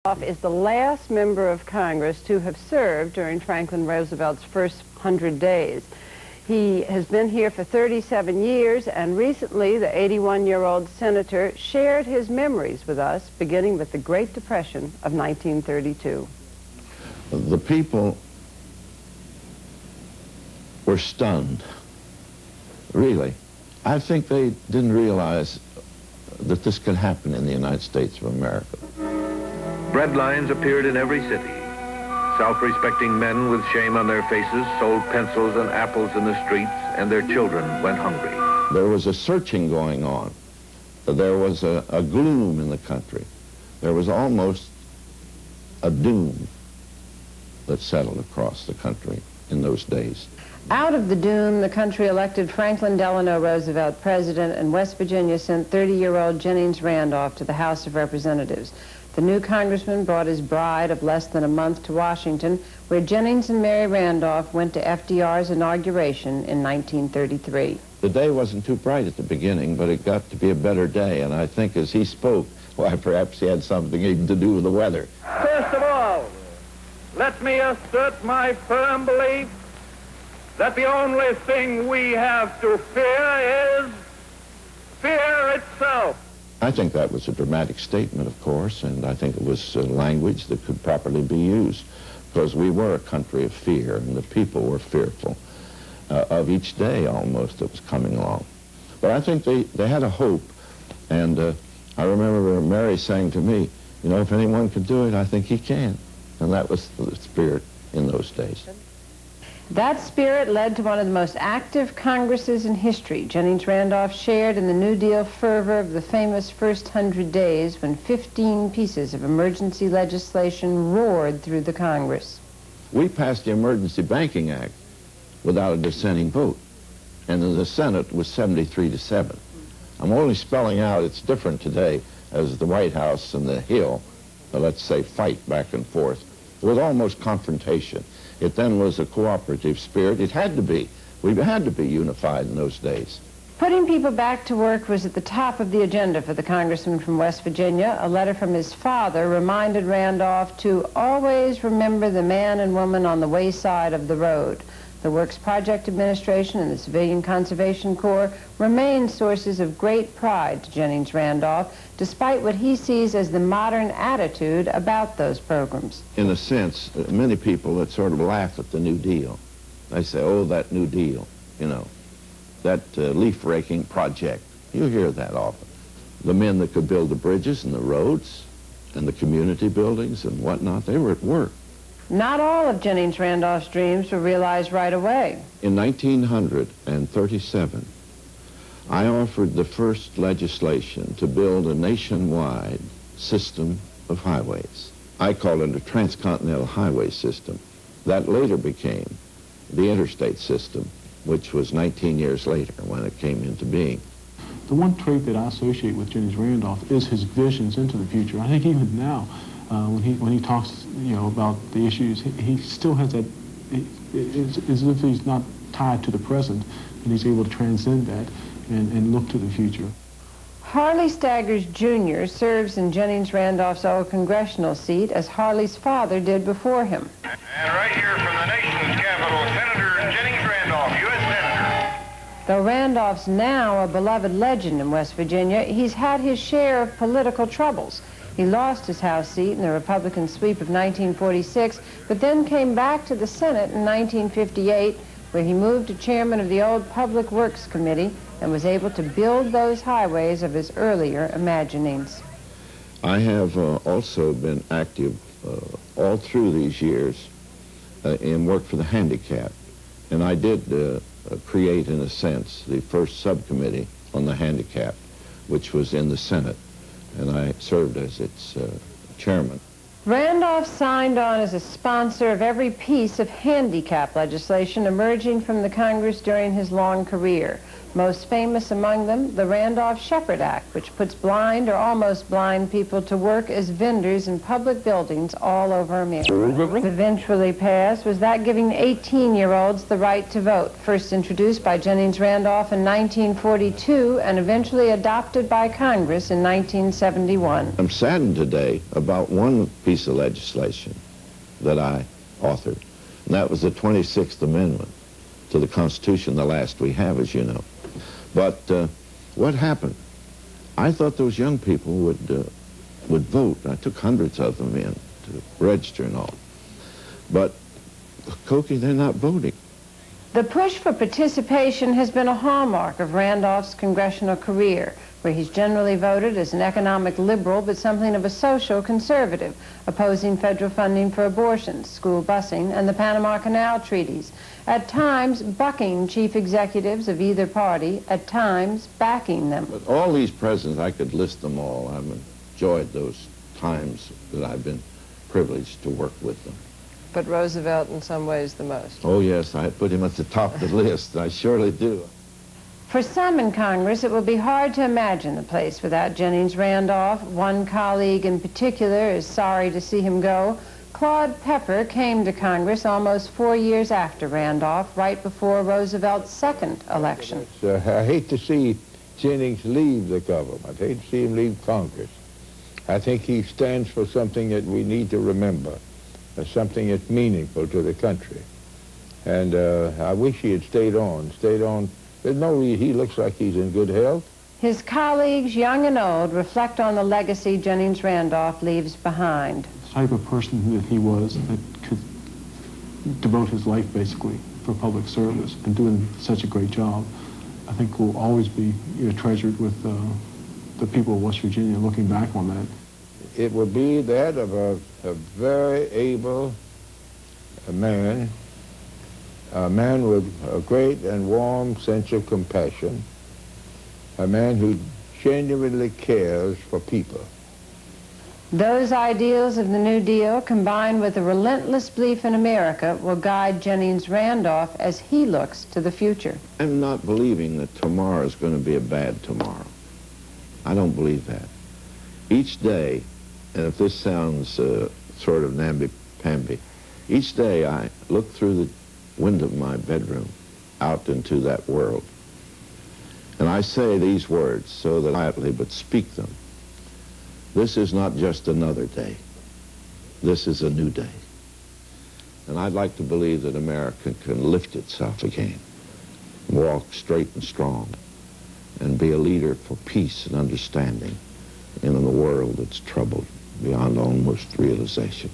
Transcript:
Is the last member of Congress to have served during Franklin Roosevelt's first 100 days. He has been here for 37 years, and recently the 81-year-old senator shared his memories with us, beginning with the Great Depression of 1932. The people were stunned, really. I think they didn't realize that this could happen in the United States of America. Bread lines appeared in every city. Self-respecting men with shame on their faces sold pencils and apples in the streets, and their children went hungry. There was a searching going on. There was a gloom in the country. There was almost a doom that settled across the country in those days. Out of the doom, the country elected Franklin Delano Roosevelt president, and West Virginia sent 30-year-old Jennings Randolph to the House of Representatives. The new congressman brought his bride of less than a month to Washington, where Jennings and Mary Randolph went to FDR's inauguration in 1933. The day wasn't too bright at the beginning, but it got to be a better day, and I think as he spoke, why, perhaps he had something even to do with the weather. First of all, let me assert my firm belief that the only thing we have to fear is fear itself. I think that was a dramatic statement, of course, and I think it was language that could properly be used, because we were a country of fear, and the people were fearful of each day almost that was coming along. But I think they had a hope, and I remember Mary saying to me, you know, if anyone can do it, I think he can. And that was the spirit in those days. That spirit led to one of the most active Congresses in history. Jennings Randolph shared in the New Deal fervor of the famous first 100 days when 15 pieces of emergency legislation roared through the Congress. We passed the Emergency Banking Act without a dissenting vote, and in the Senate was 73-7. I'm only spelling out it's different today as the White House and the Hill, let's say, fight back and forth with almost confrontation. It then was a cooperative spirit. It had to be. We had to be unified in those days. Putting people back to work was at the top of the agenda for the congressman from West Virginia. A letter from his father reminded Randolph to always remember the man and woman on the wayside of the road. The Works Project Administration and the Civilian Conservation Corps remain sources of great pride to Jennings Randolph, despite what he sees as the modern attitude about those programs. In a sense, many people that sort of laugh at the New Deal. They say, oh, that New Deal, you know, that leaf-raking project. You hear that often. The men that could build the bridges and the roads and the community buildings and whatnot, they were at work. Not all of Jennings Randolph's dreams were realized right away. In 1937, I offered the first legislation to build a nationwide system of highways. I called it a transcontinental highway system. That later became the interstate system, which was 19 years later when it came into being. The one trait that I associate with Jennings Randolph is his visions into the future. I think even now, when he talks, you know, about the issues, he still has that. It's as if he's not tied to the present, and he's able to transcend that and look to the future. Harley Staggers Jr. serves in Jennings Randolph's old congressional seat as Harley's father did before him. And right here from the nation's capital, Senator Jennings Randolph, U.S. Senator. Though Randolph's now a beloved legend in West Virginia, he's had his share of political troubles. He lost his House seat in the Republican sweep of 1946, but then came back to the Senate in 1958, where he moved to chairman of the old Public Works Committee and was able to build those highways of his earlier imaginings. I have also been active all through these years in work for the handicapped, and I did create, in a sense, the first subcommittee on the handicapped, which was in the Senate, and I served as its chairman. Randolph signed on as a sponsor of every piece of handicap legislation emerging from the Congress during his long career. Most famous among them, the Randolph-Shepard Act, which puts blind or almost blind people to work as vendors in public buildings all over America. What eventually passed was that giving 18-year-olds the right to vote, first introduced by Jennings Randolph in 1942 and eventually adopted by Congress in 1971. I'm saddened today about one piece of legislation that I authored, and that was the 26th Amendment to the Constitution, the last we have, as you know. But what happened? I thought those young people would vote. I took hundreds of them in to register and all. But, Cokie, they're not voting. The push for participation has been a hallmark of Randolph's congressional career, where he's generally voted as an economic liberal but something of a social conservative, opposing federal funding for abortions, school busing, and the Panama Canal treaties, at times bucking chief executives of either party, at times backing them. But all these presidents, I could list them all. I've enjoyed those times that I've been privileged to work with them. But Roosevelt in some ways the most. Oh, yes, I put him at the top of the list. I surely do. For some in Congress, it will be hard to imagine the place without Jennings Randolph. One colleague in particular is sorry to see him go. Claude Pepper came to Congress almost 4 years after Randolph, right before Roosevelt's second election. I hate to see Jennings leave the government. I hate to see him leave Congress. I think he stands for something that we need to remember, something that's meaningful to the country. And I wish he had stayed on. There's no reason. He looks like he's in good health. His colleagues, young and old, reflect on the legacy Jennings Randolph leaves behind. The type of person that he was that could devote his life basically for public service and doing such a great job, I think will always be treasured with the people of West Virginia looking back on that. It would be that of a very able man, a man with a great and warm sense of compassion, a man who genuinely cares for people. Those ideals of the New Deal, combined with a relentless belief in America, will guide Jennings Randolph as he looks to the future. I'm not believing that tomorrow is going to be a bad tomorrow. I don't believe that. Each day, and if this sounds sort of namby-pamby, each day I look through the window of my bedroom out into that world. And I say these words so that quietly but speak them. This is not just another day. This is a new day. And I'd like to believe that America can lift itself again, walk straight and strong, and be a leader for peace and understanding in a world that's troubled beyond almost realization.